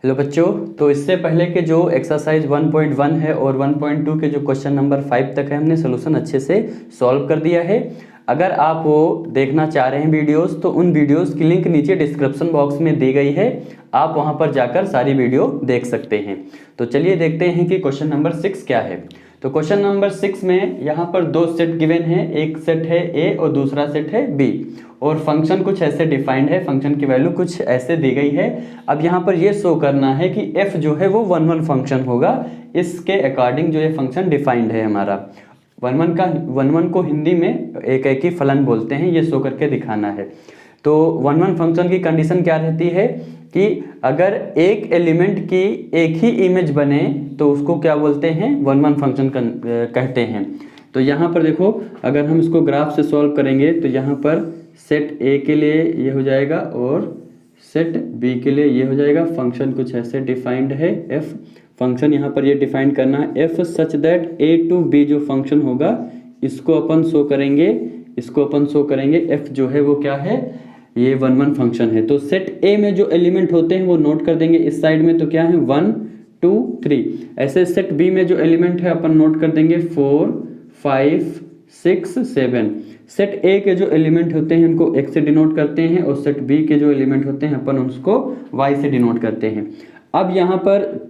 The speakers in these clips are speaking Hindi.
हेलो बच्चों, तो इससे पहले के जो एक्सरसाइज 1.1 है और 1.2 के जो क्वेश्चन नंबर 5 तक है हमने सोल्यूशन अच्छे से सॉल्व कर दिया है। अगर आप वो देखना चाह रहे हैं वीडियोस तो उन वीडियोस की लिंक नीचे डिस्क्रिप्शन बॉक्स में दी गई है, आप वहां पर जाकर सारी वीडियो देख सकते हैं। तो चलिए देखते हैं कि क्वेश्चन नंबर 6 क्या है। तो क्वेश्चन नंबर 6 में यहाँ पर दो सेट गिवन है, एक सेट है ए और दूसरा सेट है बी, और फंक्शन कुछ ऐसे डिफाइंड है, फंक्शन की वैल्यू कुछ ऐसे दी गई है। अब यहाँ पर ये शो करना है कि एफ जो है वो 1 1 फंक्शन होगा, इसके अकॉर्डिंग जो ये फंक्शन डिफाइंड है हमारा। 1 1 को हिंदी में एक एक ही फलन बोलते हैं, ये शो करके दिखाना है। तो 1 1 फंक्शन की कंडीशन क्या रहती है कि अगर एक एलिमेंट की एक ही इमेज बने तो उसको क्या बोलते हैं, 1 1 फंक्शन कहते हैं। तो यहाँ पर देखो, अगर हम इसको ग्राफ से सॉल्व करेंगे तो यहाँ पर सेट ए के लिए ये हो जाएगा और सेट बी के लिए ये हो जाएगा। फंक्शन कुछ ऐसे डिफाइंड है एफ, फंक्शन यहाँ पर ये डिफाइन करना है f such that a to b जो फंक्शन होगा इसको अपन शो करेंगे, एफ जो है वो क्या है, ये 1 1 फंक्शन है। तो सेट ए में जो एलिमेंट होते हैं वो नोट कर देंगे इस साइड में, तो क्या है 1 2 3। ऐसे सेट बी में जो एलिमेंट है अपन नोट कर देंगे 4 5 6 7। सेट ए के जो एलिमेंट होते हैं उनको x से डिनोट करते हैं और सेट बी के जो एलिमेंट होते हैं अपन उसको y से डिनोट करते हैं। अब यहाँ पर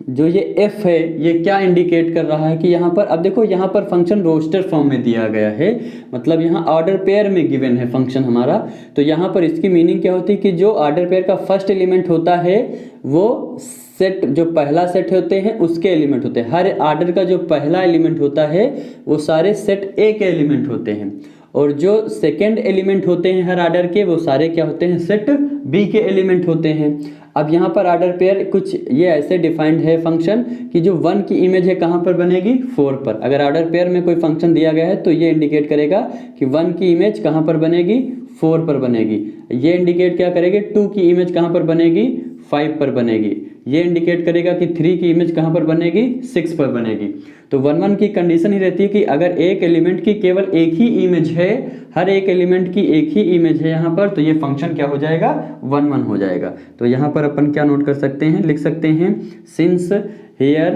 जो ये f है ये क्या इंडिकेट कर रहा है कि यहाँ पर, अब देखो यहाँ पर फंक्शन रोस्टर फॉर्म में दिया गया है, मतलब यहाँ ऑर्डर पेयर में गिवन है फंक्शन हमारा। तो यहाँ पर इसकी मीनिंग क्या होती है कि जो ऑर्डर पेयर का फर्स्ट एलिमेंट होता है वो सेट, जो पहला सेट होते हैं उसके एलिमेंट होते हैं। हर ऑर्डर का जो पहला एलिमेंट होता है वो सारे सेट ए के एलिमेंट होते हैं, और जो सेकेंड एलिमेंट होते हैं हर ऑर्डर के वो सारे क्या होते हैं, सेट बी के एलिमेंट होते हैं। अब यहाँ पर ऑर्डर पेयर कुछ ये ऐसे डिफाइंड है फंक्शन कि जो 1 की इमेज है कहाँ पर बनेगी, 4 पर। अगर ऑर्डर पेयर में कोई फंक्शन दिया गया है तो ये इंडिकेट करेगा कि 1 की इमेज कहाँ पर बनेगी, 4 पर बनेगी। ये इंडिकेट क्या करेगी, 2 की इमेज कहाँ पर बनेगी, 5 पर बनेगी। ये इंडिकेट करेगा कि 3 की इमेज कहाँ पर बनेगी, 6 पर बनेगी। तो 1 1 की कंडीशन ही रहती है कि अगर एक एलिमेंट की केवल एक ही इमेज है, हर एक एलिमेंट की एक ही इमेज है यहाँ पर, तो ये फंक्शन क्या हो जाएगा, 1 1 हो जाएगा। तो यहाँ पर अपन क्या नोट कर सकते हैं, लिख सकते हैं since here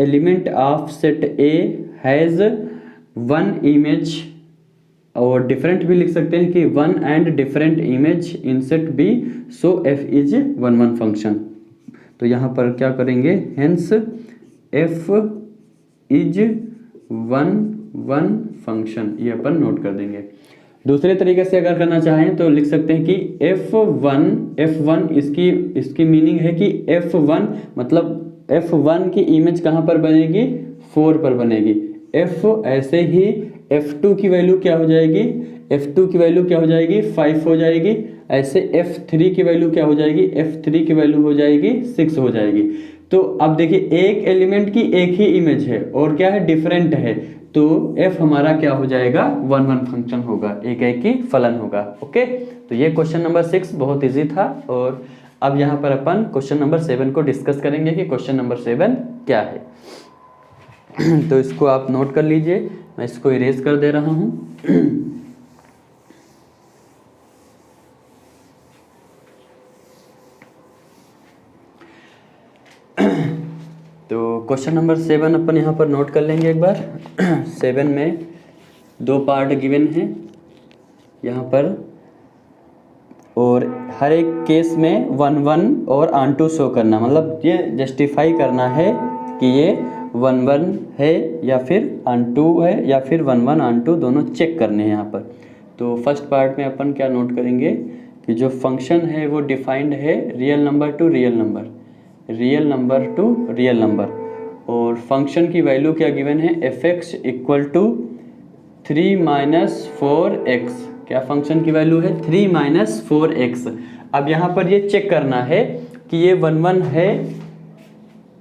element of set a has 1 image, और डिफरेंट भी लिख सकते हैं कि 1 and different image in set b, so f is 1 1 function. तो यहाँ पर क्या करेंगे, हेंस एफ इज 1 1 फंक्शन, ये अपन नोट कर देंगे। दूसरे तरीके से अगर करना चाहें तो लिख सकते हैं कि F1 इसकी मीनिंग है कि F1 मतलब F1 की इमेज कहाँ पर बनेगी, 4 पर बनेगी। F ऐसे ही F2 की वैल्यू क्या हो जाएगी, F2 की वैल्यू क्या हो जाएगी, 5 हो जाएगी। ऐसे F3 की वैल्यू क्या हो जाएगी, F3 की वैल्यू हो जाएगी 6 हो जाएगी। तो अब देखिए एक एलिमेंट की एक ही इमेज है और क्या है, डिफरेंट है, तो f हमारा क्या हो जाएगा, 1 1 फंक्शन होगा, एक एक ही फलन होगा। ओके, तो ये क्वेश्चन नंबर 6 बहुत इजी था। और अब यहाँ पर अपन क्वेश्चन नंबर 7 को डिस्कस करेंगे कि क्वेश्चन नंबर 7 क्या है। तो इसको आप नोट कर लीजिए, मैं इसको इरेज कर दे रहा हूँ। तो क्वेश्चन नंबर 7 अपन यहाँ पर नोट कर लेंगे एक बार। 7 में 2 पार्ट गिवन हैं यहाँ पर, और हर एक केस में 1 1 और ऑन2 शो करना, मतलब ये जस्टिफाई करना है कि ये 1 1 है या फिर ऑन2 है या फिर 1 1 ऑन2, दोनों चेक करने हैं यहाँ पर। तो फर्स्ट पार्ट में अपन क्या नोट करेंगे कि जो फंक्शन है वो डिफाइंड है real number two real number, real number two real number, और फंक्शन की वैल्यू क्या गिवन है, fx इक्वल टू 3 - 4x। क्या फंक्शन की वैल्यू है, 3 - 4x। अब यहाँ पर ये चेक करना है कि ये 1 1 है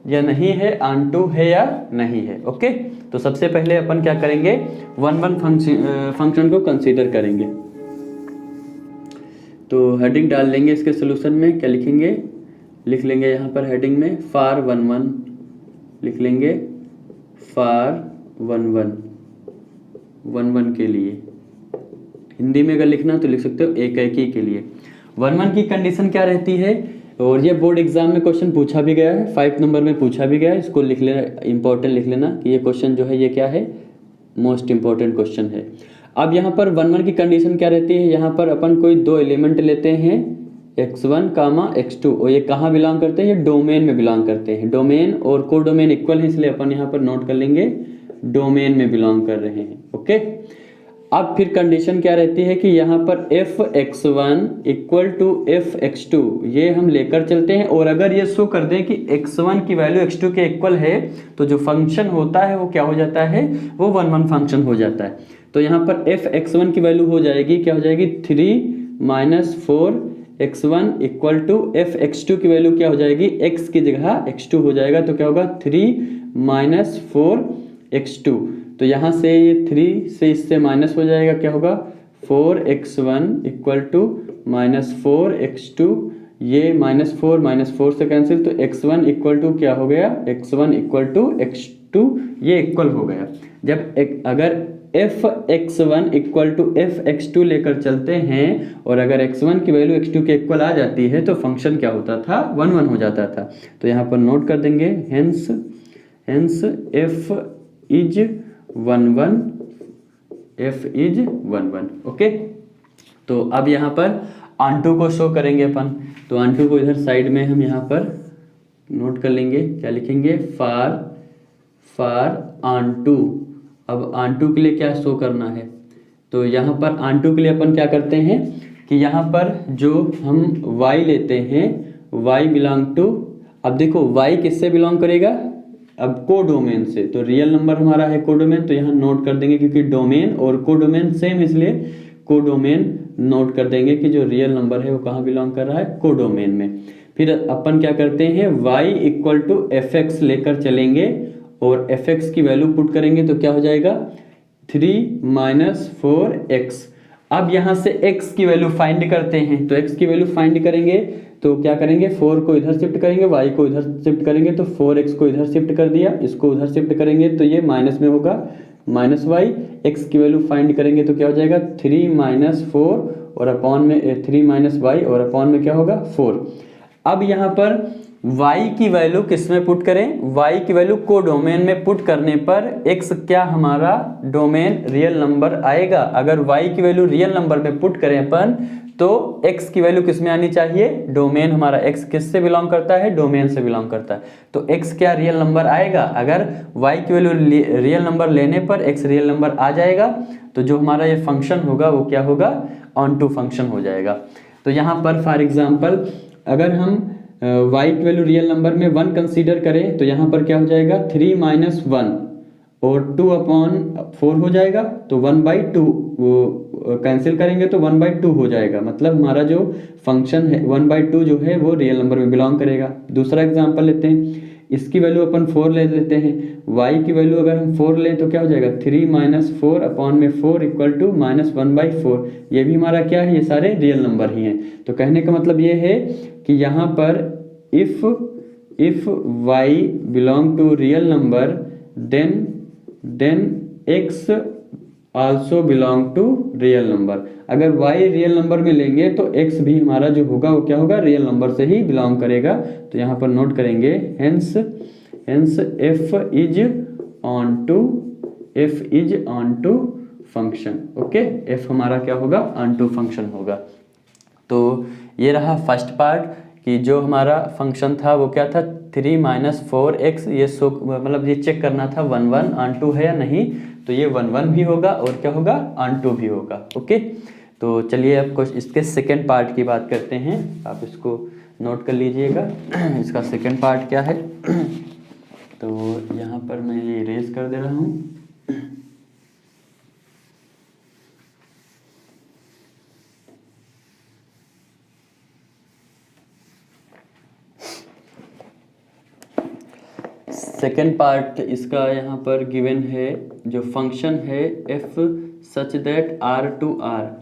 या नहीं है, ऑन2 है या नहीं है। ओके, तो सबसे पहले अपन क्या करेंगे, 1 1 फंक्शन को कंसीडर करेंगे। तो हेडिंग डाल लेंगे इसके सोल्यूशन में, क्या लिखेंगे, लिख लेंगे यहाँ पर हेडिंग में फार 1 1, लिख लेंगे फार 1 1 के लिए। हिंदी में अगर लिखना तो लिख सकते हो एक एक ही के लिए। 1 1 की कंडीशन क्या रहती है, और ये बोर्ड एग्जाम में क्वेश्चन पूछा भी गया है, 5 नंबर में पूछा भी गया है, इसको लिख लेना, इंपॉर्टेंट लिख लेना कि ये क्वेश्चन जो है ये क्या है, मोस्ट इंपॉर्टेंट क्वेश्चन है। अब यहाँ पर 1 1 की कंडीशन क्या रहती है, यहाँ पर अपन कोई 2 एलिमेंट लेते हैं x1 कामा x2 और ये कहाँ बिलोंग करते हैं, ये डोमेन में बिलोंग करते हैं। डोमेन और को डोमेन इक्वल है, इसलिए अपन यहाँ पर नोट कर लेंगे डोमेन में बिलोंग कर रहे हैं। ओके, अब फिर कंडीशन क्या रहती है कि यहाँ पर f(x1) इक्वल टू f(x2) ये हम लेकर चलते हैं, और अगर ये शो कर दें कि x1 की वैल्यू x2 के इक्वल है तो जो फंक्शन होता है वो क्या हो जाता है, वो 1 1 फंक्शन हो जाता है। तो यहाँ पर f(x1) की वैल्यू हो जाएगी, क्या हो जाएगी, 3 - 4x1 इक्वल टू f(x2) की वैल्यू क्या हो जाएगी, x की जगह x2 हो जाएगा, तो क्या होगा 3 - 4x2। तो यहाँ से ये 3 से इससे माइनस हो जाएगा, क्या होगा 4x1 इक्वल टू -4x2, ये -4 से कैंसिल, तो x1 इक्वल टू क्या हो गया, x1 इक्वल टू x2, ये इक्वल हो गया। जब अगर f(x1) इक्वल टू f(x2) लेकर चलते हैं और अगर x1 की वैल्यू x2 के इक्वल आ जाती है तो फंक्शन क्या होता था, 1 1 हो जाता था। तो यहाँ पर नोट कर देंगे, hence f is 1 1, f is 1 1। Okay, तो अब यहाँ पर ऑनटू को शो करेंगे अपन, तो ऑनटू को इधर साइड में हम यहाँ पर नोट कर लेंगे, क्या लिखेंगे, फॉर ऑनटू। अब ऑनटू के लिए क्या शो करना है, तो यहाँ पर ऑनटू के लिए अपन क्या करते हैं कि यहाँ पर जो हम y लेते हैं, y बिलोंग टू, अब देखो y किससे बिलोंग करेगा, अब को डोमेन से, तो रियल नंबर हमारा है को डोमेन, तो यहाँ नोट कर देंगे क्योंकि डोमेन और को डोमेन सेम, इसलिए को डोमेन नोट कर देंगे कि जो रियल नंबर है वो कहाँ बिलोंग कर रहा है, को डोमेन में। फिर अपन क्या करते हैं, y इक्वल टू fx लेकर चलेंगे और fx की वैल्यू पुट करेंगे, तो क्या हो जाएगा 3 - 4x। अब यहाँ से x की वैल्यू फाइंड करते हैं, तो x की वैल्यू फाइंड करेंगे तो क्या करेंगे, 4 को इधर शिफ्ट करेंगे, y को इधर शिफ्ट करेंगे, तो 4x को इधर शिफ्ट कर दिया, इसको उधर शिफ्ट करेंगे तो ये माइनस में होगा -y, x की वैल्यू फाइंड करेंगे तो क्या हो जाएगा 3 - 4 और अपॉन में 3 - y और अपॉन में क्या होगा 4। अब यहाँ पर y की वैल्यू किस में पुट करें, y की वैल्यू को डोमेन में पुट करने पर x क्या हमारा डोमेन रियल नंबर आएगा। अगर y की वैल्यू रियल नंबर में पुट करें अपन तो x की वैल्यू किस में आनी चाहिए, डोमेन हमारा x किस से बिलोंग करता है, डोमेन से बिलोंग करता है, तो x क्या रियल नंबर आएगा। अगर y की वैल्यू रियल नंबर लेने पर x रियल नंबर आ जाएगा, तो जो हमारा ये फंक्शन होगा वो क्या होगा, ऑनटू फंक्शन हो जाएगा। तो यहाँ पर फॉर एग्जाम्पल अगर हम y की वैल्यू रियल नंबर में 1 कंसीडर करें तो यहाँ पर क्या हो जाएगा 3 - 1 और 2/4 हो जाएगा, तो 1/2 वो कैंसिल करेंगे तो 1/2 हो जाएगा, मतलब हमारा जो फंक्शन है 1/2 जो है वो रियल नंबर में बिलोंग करेगा। दूसरा एग्जांपल लेते हैं, इसकी वैल्यू अपन 4 ले लेते हैं, y की वैल्यू अगर हम 4 लें तो क्या हो जाएगा 3 - 4 अपॉन में 4 इक्वल टू -1/4। ये भी हमारा क्या है, ये सारे रियल नंबर ही हैं। तो कहने का मतलब ये है कि यहाँ पर if y belong to real number then x also belong to real number. अगर y रियल नंबर में लेंगे तो x भी हमारा जो होगा वो क्या होगा, रियल नंबर से ही बिलोंग करेगा। तो यहाँ पर नोट करेंगे hence f is onto function. Okay, f हमारा क्या होगा, ऑन टू फंक्शन होगा। तो ये रहा फर्स्ट पार्ट कि जो हमारा फंक्शन था वो क्या था 3 - 4x, ये मतलब ये चेक करना था 1 1 ऑन टू है या नहीं, तो ये 1 1 भी होगा और क्या होगा ऑन टू भी होगा। ओके, तो चलिए अब इसके सेकेंड पार्ट की बात करते हैं, आप इसको नोट कर लीजिएगा इसका सेकेंड पार्ट क्या है। तो यहाँ पर मैं ये इरेज कर दे रहा हूँ। सेकेंड पार्ट इसका यहाँ पर गिवन है, जो फंक्शन है f such that r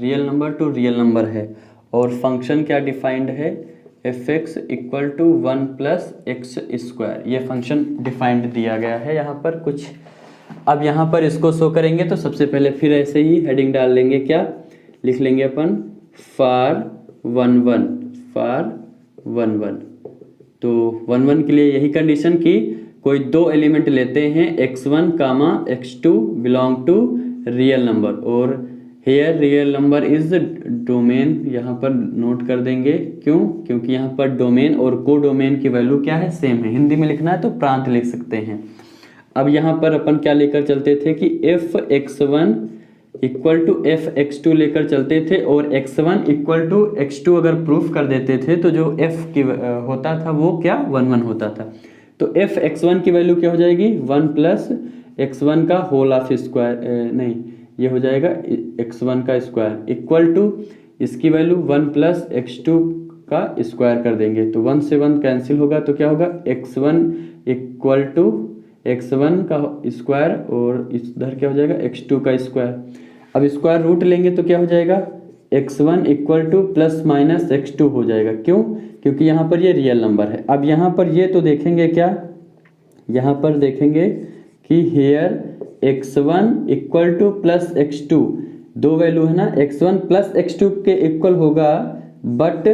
real number two real number है, और फंक्शन क्या डिफाइंड है fx इक्वल टू 1 + x²। ये फंक्शन डिफाइंड दिया गया है यहाँ पर कुछ। अब यहाँ पर इसको शो करेंगे तो सबसे पहले फिर ऐसे ही हेडिंग डाल लेंगे, क्या लिख लेंगे अपन, फॉर 1 1 1 1। तो 1 1 के लिए यही कंडीशन कि कोई दो एलिमेंट लेते हैं x1 comma x2 belong to real number, और here real number is domain, यहाँ पर नोट कर देंगे। क्यों? क्योंकि यहाँ पर डोमेन और को डोमेन की वैल्यू क्या है, सेम है। हिंदी में लिखना है तो प्रांत लिख सकते हैं। अब यहाँ पर अपन क्या लेकर चलते थे कि f(x1) इक्वल टू f(x2) लेकर चलते थे, और x1 इक्वल टू x2 अगर प्रूफ कर देते थे तो जो f की होता था वो क्या 1 1 होता था। तो f(x1) की वैल्यू क्या हो जाएगी 1 प्लस x1 का होल ऑफ स्क्वायर, नहीं ये हो जाएगा x1 का स्क्वायर, इक्वल टू इसकी वैल्यू 1 प्लस x2 का स्क्वायर कर देंगे। तो 1 से 1 कैंसिल होगा, तो क्या होगा x1 इक्वल टू x1 का स्क्वायर, और इधर क्या हो जाएगा x2 का स्क्वायर। अब स्क्वायर रूट लेंगे तो क्या हो जाएगा x1 equal two plus minus x2 हो जाएगा। क्यों? क्योंकि यहाँ पर ये रियल नंबर है। अब यहाँ पर ये तो देखेंगे क्या, यहाँ पर देखेंगे कि hair x1 equal two plus x2, दो वैल्यू है ना, x1 प्लस x2 के इक्वल होगा, but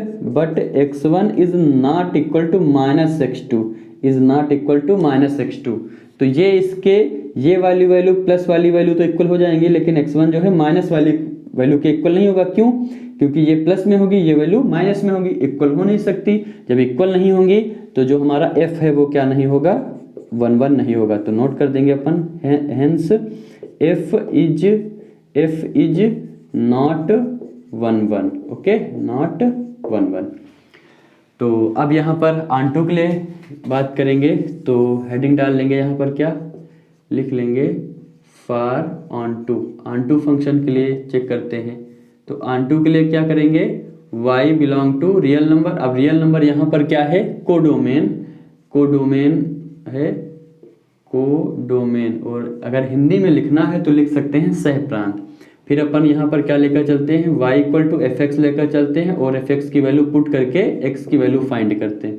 x1 is not equal to minus x2, is not equal to minus x2। तो ये इसके ये वाली वैल्यू प्लस वाली वैल्यू तो इक्वल हो जाएंगी, लेकिन x1 जो है माइनस वाली वैल्यू के इक्वल नहीं होगा। क्यों? क्योंकि ये प्लस में होगी, ये वैल्यू माइनस में होगी, इक्वल हो नहीं सकती। जब इक्वल नहीं होंगी तो जो हमारा f है वो क्या नहीं होगा 1 1 नहीं होगा। तो नोट कर देंगे अपन, hence f is not 1 1, okay, not 1 1। तो अब यहाँ पर ऑन2 के लिए बात करेंगे, तो हेडिंग डाल लेंगे, यहाँ पर क्या लिख लेंगे, फॉर ऑन2 फंक्शन के लिए चेक करते हैं। तो ऑन2 के लिए क्या करेंगे, y belong to real number. अब रियल नंबर यहाँ पर क्या है, कोडोमेन है, कोडोमेन, और अगर हिंदी में लिखना है तो लिख सकते हैं सहप्रांत। फिर अपन यहाँ पर क्या लेकर चलते हैं, y इक्वल टू fx लेकर चलते हैं, और fx की वैल्यू पुट करके x की वैल्यू फाइंड करते हैं।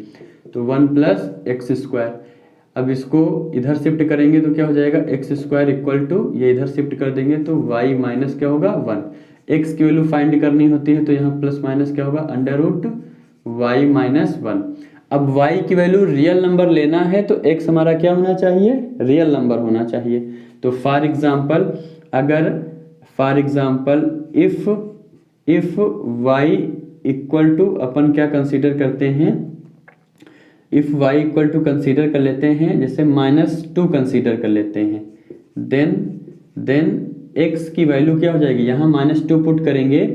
तो 1 प्लस एक्स स्क्वायर, अब इसको इधर शिफ्ट करेंगे तो क्या हो जाएगा एक्स स्क्वायर इक्वल टू, ये इधर शिफ्ट कर देंगे तो y माइनस क्या होगा 1। x की वैल्यू फाइंड करनी होती है तो यहाँ प्लस माइनस क्या होगा अंडर रूट y माइनस 1। अब y की वैल्यू रियल नंबर लेना है तो x हमारा क्या होना चाहिए, रियल नंबर होना चाहिए। तो for example if y equal to, अपन क्या कंसीडर करते हैं, if y equal to consider कर लेते हैं, जैसे -2 कंसीडर कर लेते हैं, देन x की वैल्यू क्या हो जाएगी, यहाँ -2 पुट करेंगे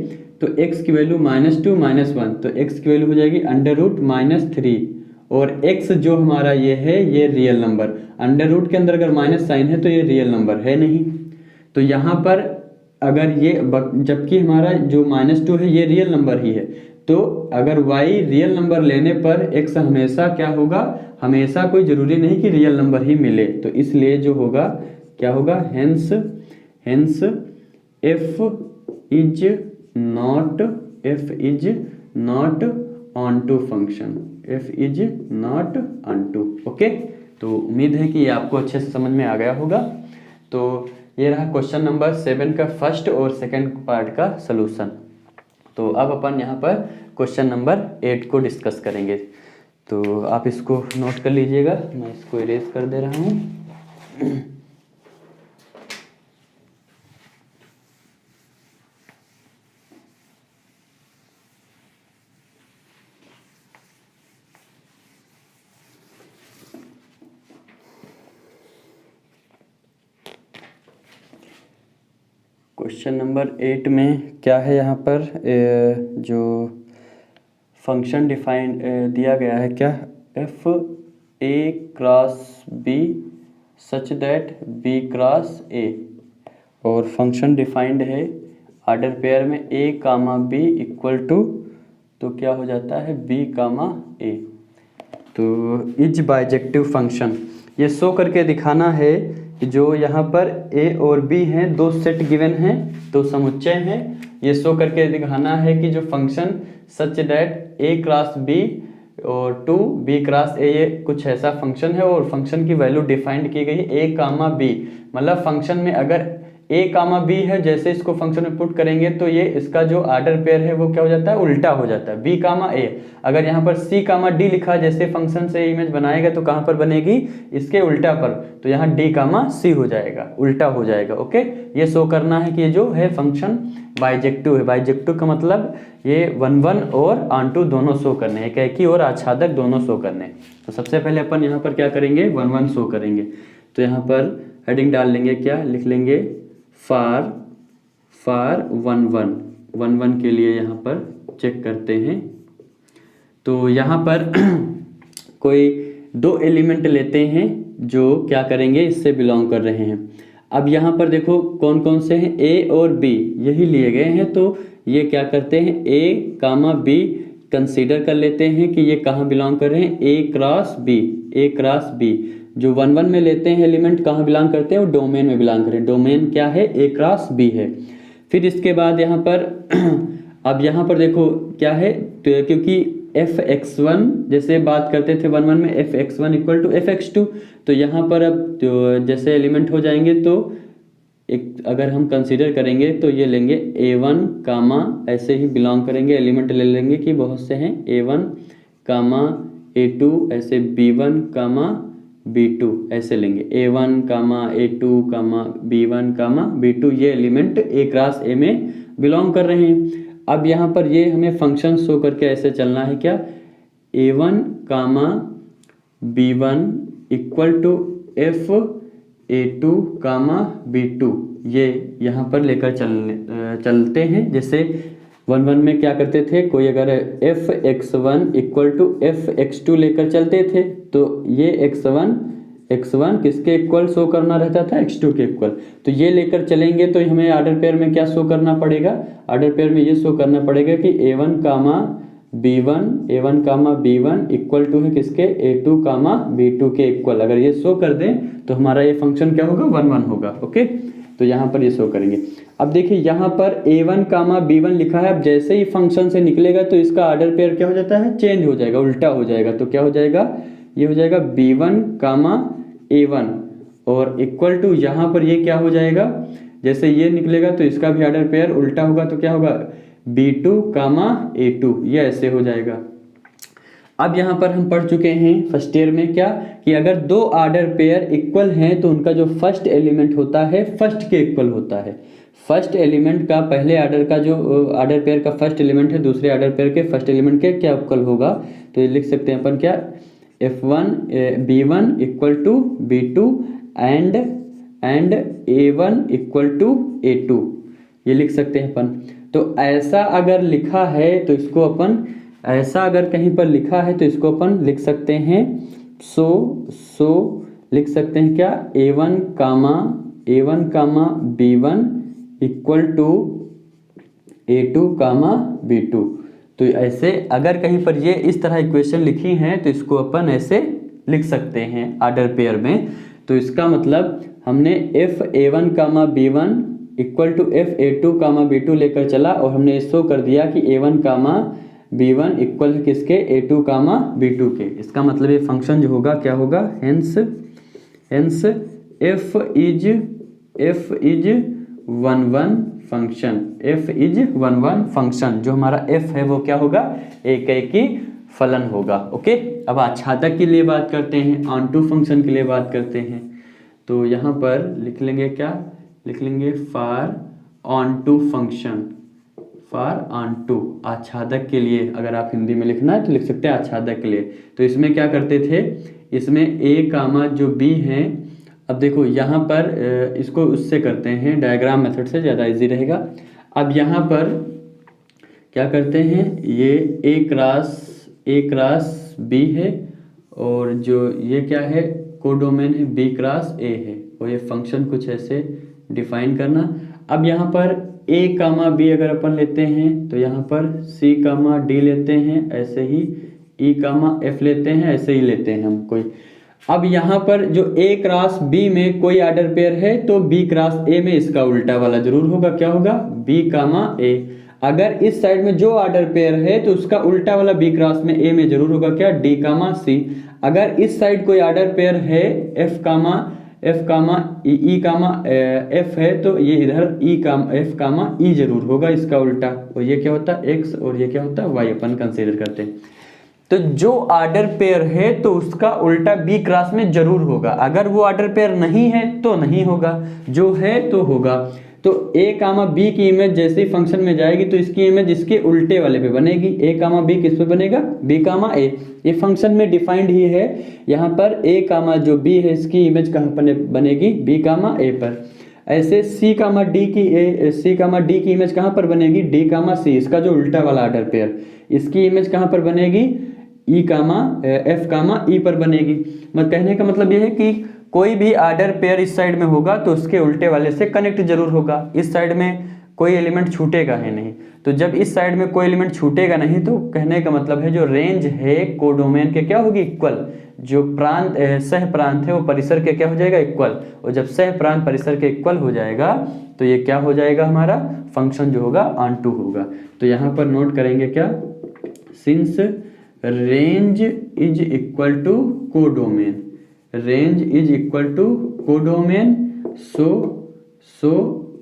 तो x की वैल्यू -2 -1, तो x की वैल्यू हो जाएगी अंडर रूट -3, और x जो हमारा ये है ये रियल नंबर, अंडर रूट के अंदर अगर माइनस साइन है तो ये रियल नंबर है नहीं। तो यहाँ पर अगर ये, जबकि हमारा जो -2 है ये रियल नंबर ही है, तो अगर y रियल नंबर लेने पर x हमेशा क्या होगा, हमेशा कोई ज़रूरी नहीं कि रियल नंबर ही मिले। तो इसलिए जो होगा क्या होगा, hence f is not onto function, f is not onto, okay. तो उम्मीद है कि ये आपको अच्छे से समझ में आ गया होगा। तो ये रहा क्वेश्चन नंबर 7 का फर्स्ट और सेकंड पार्ट का सलूशन। तो अब अपन यहाँ पर क्वेश्चन नंबर 8 को डिस्कस करेंगे। तो आप इसको नोट कर लीजिएगा, मैं इसको इरेज कर दे रहा हूँ। क्वेश्चन नंबर 8 में क्या है, यहाँ पर जो फंक्शन डिफाइन दिया गया है क्या, f a cross b such that b cross a, और फंक्शन डिफाइंड है ऑर्डर पेयर में a comma b equal to, तो क्या हो जाता है बी कामा ए। तो इज बाइजेक्टिव फंक्शन, ये शो करके दिखाना है कि जो यहाँ पर a और b हैं, दो सेट गिवन हैं, दो समुच्चय हैं, ये शो करके दिखाना है कि जो function such that a cross b और टू b क्रॉस a, ये कुछ ऐसा फंक्शन है, और फंक्शन की वैल्यू डिफाइंड की गई a कामा b, मतलब फंक्शन में अगर ए कामा बी है, जैसे इसको फंक्शन में पुट करेंगे तो ये इसका जो आर्डर पेयर है वो क्या हो जाता है, उल्टा हो जाता है, बी कामा ए। अगर यहाँ पर सी कामा डी लिखा, जैसे फंक्शन से इमेज बनाएगा तो कहाँ पर बनेगी, इसके उल्टा पर, तो यहाँ डी कामा सी हो जाएगा, उल्टा हो जाएगा। ओके, ये शो करना है कि ये जो है फंक्शन बाइजेक्टिव है। बाइजेक्टिव का मतलब ये 1 1 और ऑन टू दोनों शो करने हैं, एकैकी और आच्छादक दोनों शो करने। तो सबसे पहले अपन यहाँ पर क्या करेंगे, 1 1 शो करेंगे। तो यहाँ पर हेडिंग डाल लेंगे, क्या लिख लेंगे, फार 1 1 के लिए यहाँ पर चेक करते हैं। तो यहाँ पर कोई 2 एलिमेंट लेते हैं जो क्या करेंगे, इससे बिलोंग कर रहे हैं। अब यहाँ पर देखो कौन कौन से हैं, ए और बी यही लिए गए हैं। तो ये क्या करते हैं, ए कामा बी कंसीडर कर लेते हैं कि ये कहाँ बिलोंग कर रहे हैं, ए क्रॉस बी। ए क्रॉस बी जो 1 1 में लेते हैं एलिमेंट, कहाँ बिलोंग करते हैं, वो डोमेन में बिलोंग करें। डोमेन क्या है, ए क्रॉस बी है। फिर इसके बाद यहाँ पर अब यहाँ पर देखो क्या है, तो क्योंकि fx1 जैसे बात करते थे 1 1 में, fx1 इक्वल टू fx2, तो यहाँ पर अब तो जैसे एलिमेंट हो जाएंगे तो एक अगर हम कंसीडर करेंगे तो ये लेंगे a1 कामा, ऐसे ही बिलोंग करेंगे, एलिमेंट ले लेंगे कि बहुत से हैं, a1 कामा a2, ऐसे b1 कामा b2 ऐसे लेंगे, a1 कामा a2 कामा b1 कामा b2, ये एलिमेंट a क्रॉस a में बिलोंग कर रहे हैं। अब यहाँ पर ये हमें फंक्शन शो करके ऐसे चलना है, क्या, a1 comma b1 equal to f a2 comma b2, ये यहाँ पर लेकर चलते हैं। जैसे 1 1 में क्या करते थे, कोई अगर fx1 इक्वल टू fx2 लेकर चलते थे तो ये x1 किसके इक्वल शो करना रहता था, x2 के इक्वल। तो ये लेकर चलेंगे तो हमें आर्डर पेयर में क्या शो करना पड़ेगा, आर्डर पेयर में ये शो करना पड़ेगा कि a1 comma b1 equal to है किसके, a2 कामा b2 के इक्वल। अगर ये शो कर दें तो हमारा ये फंक्शन क्या होगा, 1 1 होगा। ओके, तो यहाँ पर ये शो करेंगे। अब देखिए यहाँ पर a1 कामा b1 लिखा है, अब जैसे ही फंक्शन से निकलेगा तो इसका आर्डर पेयर क्या हो जाता है, चेंज हो जाएगा, उल्टा हो जाएगा। तो क्या हो जाएगा, ये हो जाएगा b1 कामा a1 और इक्वल टू यहाँ पर ये क्या हो जाएगा, जैसे ये निकलेगा तो इसका भी आर्डर पेयर उल्टा होगा, तो क्या होगा, b2 कामा a2, ये ऐसे हो जाएगा। अब यहाँ पर हम पढ़ चुके हैं फर्स्ट ईयर में क्या, कि अगर 2 आर्डर पेयर इक्वल हैं तो उनका जो फर्स्ट एलिमेंट होता है फर्स्ट के इक्वल होता है। फर्स्ट एलिमेंट का पहले आर्डर का जो आर्डर पेयर का फर्स्ट एलिमेंट है दूसरे आर्डर पेयर के फर्स्ट एलिमेंट के क्या इक्वल होगा। तो ये लिख सकते हैं अपन, क्या, b1 equal to b2 and a1 equal to a2, ये लिख सकते हैं अपन। तो ऐसा अगर लिखा है तो इसको अपन, ऐसा अगर कहीं पर लिखा है तो इसको अपन लिख सकते हैं, सो लिख सकते हैं क्या, a1 comma b1 equal to a2 comma b2। तो ऐसे अगर कहीं पर ये इस तरह इक्वेशन लिखी हैं तो इसको अपन ऐसे लिख सकते हैं आर्डर पेयर में। तो इसका मतलब हमने fa1 comma b1 equal to fa2 comma b2 लेकर चला और हमने शो कर दिया कि a1 कामा b1 इक्वल है किसके, a2 कामा b2 के। इसका मतलब ये फंक्शन जो होगा क्या होगा, hence f is 1 1 function, f is 1 1 function. जो हमारा f है वो क्या होगा, एकैकी फलन होगा। ओके, अब आच्छादक के लिए बात करते हैं, ऑन टू फंक्शन के लिए बात करते हैं। तो यहाँ पर लिख लेंगे, क्या लिख लेंगे, for onto function, for onto आच्छादक के लिए। अगर आप हिंदी में लिखना है तो लिख सकते हैं आच्छादक के लिए। तो इसमें क्या करते थे, इसमें a कामा जो b है, अब देखो यहाँ पर इसको उससे करते हैं डायग्राम मेथड से, ज़्यादा इजी रहेगा। अब यहाँ पर क्या करते हैं, ये a क्रॉस b है और जो ये क्या है, कोडोमेन है b क्रॉस a है, और ये फंक्शन कुछ ऐसे डिफाइन करना। अब यहाँ पर a कामा b अगर अपन लेते हैं तो यहाँ पर c कामा d लेते हैं, ऐसे ही e कामा f लेते हैं, ऐसे ही लेते हैं हम कोई। अब यहाँ पर जो a क्रॉस b में कोई आर्डर पेयर है तो b क्रॉस a में इसका उल्टा वाला जरूर होगा, क्या होगा, b कामा a। अगर इस साइड में जो आर्डर पेयर है तो उसका उल्टा वाला b क्रॉस में a में जरूर होगा, क्या, d कामा c। अगर इस साइड कोई आर्डर पेयर है f कामा एफ कामा ई कामा एफ है तो ये इधर ई काम एफ कामा ई जरूर होगा इसका उल्टा, और ये क्या होता है एक्स और ये क्या होता है वाई अपन कंसीडर करते हैं। तो जो ऑर्डर पेयर है तो उसका उल्टा बी क्रॉस में जरूर होगा, अगर वो ऑर्डर पेयर नहीं है तो नहीं होगा, जो है तो होगा। तो a कामा बी की इमेज जैसे ही फंक्शन में जाएगी तो इसकी इमेज इसके उल्टे वाले पे बनेगी, a कामा बी किस पे बनेगा b कामा a। ये फंक्शन में डिफाइंड ही है, यहाँ पर a कामा जो b है इसकी इमेज कहाँ पर बनेगी b कामा a पर। ऐसे c कामा d की इमेज कहाँ पर बनेगी d कामा c, इसका जो उल्टा वाला ऑर्डर पेयर, इसकी इमेज कहाँ पर बनेगी e कामा f कामा e पर बनेगी। मतलब कहने का मतलब यह है कि कोई भी ऑर्डर पेयर इस साइड में होगा तो उसके उल्टे वाले से कनेक्ट जरूर होगा, इस साइड में कोई एलिमेंट छूटेगा है नहीं। तो जब इस साइड में कोई एलिमेंट छूटेगा नहीं तो कहने का मतलब है जो रेंज है कोडोमेन के क्या होगी इक्वल, जो प्रांत सह प्रांत है वो परिसर के क्या हो जाएगा इक्वल, और जब सह प्रांत परिसर के इक्वल हो जाएगा तो ये क्या हो जाएगा हमारा फंक्शन जो होगा ऑन टू होगा। तो यहाँ पर नोट करेंगे क्या, since range is equal to codomain, range is equal to codomain, so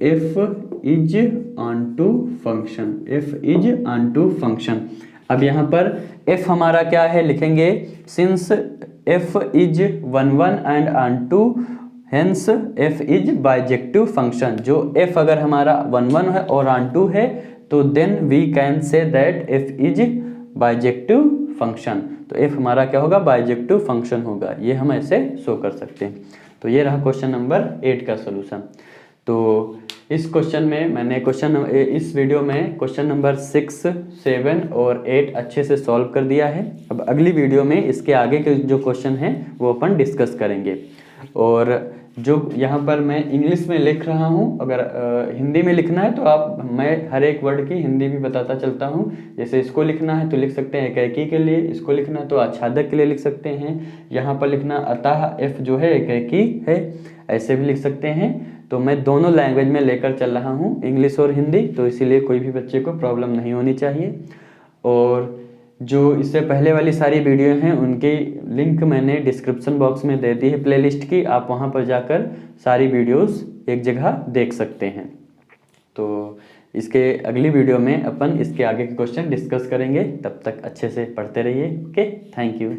f is onto function, f is onto function. अब यहाँ पर एफ हमारा क्या है लिखेंगे, since f is 1 1 and onto hence f is bijective function. जो एफ अगर हमारा 1 1 है और ऑन टू है तो then we can say that f is bijective function. तो एफ हमारा क्या होगा बाइजेक्टिव फंक्शन होगा, ये हम ऐसे शो कर सकते हैं। तो ये रहा क्वेश्चन नंबर 8 का सॉल्यूशन। तो इस क्वेश्चन में मैंने इस वीडियो में क्वेश्चन नंबर 6, 7 और 8 अच्छे से सॉल्व कर दिया है। अब अगली वीडियो में इसके आगे के जो क्वेश्चन हैं वो अपन डिस्कस करेंगे। और जो यहाँ पर मैं इंग्लिश में लिख रहा हूँ, अगर हिंदी में लिखना है तो मैं हर एक वर्ड की हिंदी भी बताता चलता हूँ। जैसे इसको लिखना है तो लिख सकते हैं एकाकी के लिए, इसको लिखना है तो आच्छादक के लिए लिख सकते हैं, यहाँ पर लिखना अतः एफ जो है एकाकी है ऐसे भी लिख सकते हैं। तो मैं दोनों लैंग्वेज में लेकर चल रहा हूँ, इंग्लिश और हिंदी, तो इसीलिए कोई भी बच्चे को प्रॉब्लम नहीं होनी चाहिए। और जो इससे पहले वाली सारी वीडियो हैं उनकी लिंक मैंने डिस्क्रिप्शन बॉक्स में दे दी है प्लेलिस्ट की, आप वहां पर जाकर सारी वीडियोस एक जगह देख सकते हैं। तो इसके अगली वीडियो में अपन इसके आगे के क्वेश्चन डिस्कस करेंगे, तब तक अच्छे से पढ़ते रहिए। Okay, thank you.